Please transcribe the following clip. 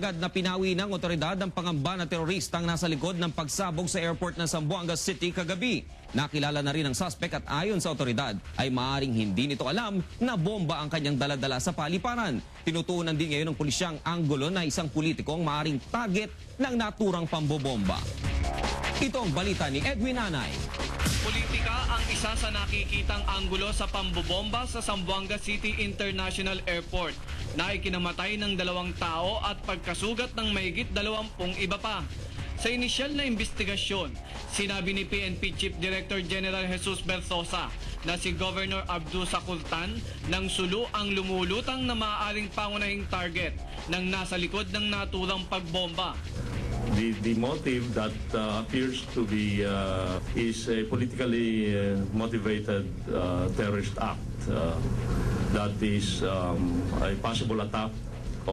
Agad na pinawi ng otoridad ang pangamba na teroristang nasa likod ng pagsabog sa airport ng Zamboanga City kagabi. Nakilala na rin ang suspect at ayon sa otoridad ay maaaring hindi nito alam na bomba ang kanyang daladala sa paliparan. Tinutunan din ngayon ng pulisyang anggulo na isang politiko ang maaaring target ng naturang pambobomba. Ito ang balita ni Edwin Anay. Politika ang isa sa nakikitang anggulo sa pambobomba sa Zamboanga City International Airport na ikinamatay ng 2 tao at pagkasugat ng mahigit 20 iba pa. Sa inisyal na investigasyon, sinabi ni PNP Chief Director General Jesus Bersosa na si Governor Abdu Sakultan ng Sulu ang lumulutang na maaaring pangunahing target ng nasa likod ng naturang pagbomba. The motive that appears to be is a politically motivated terrorist act that is a possible attack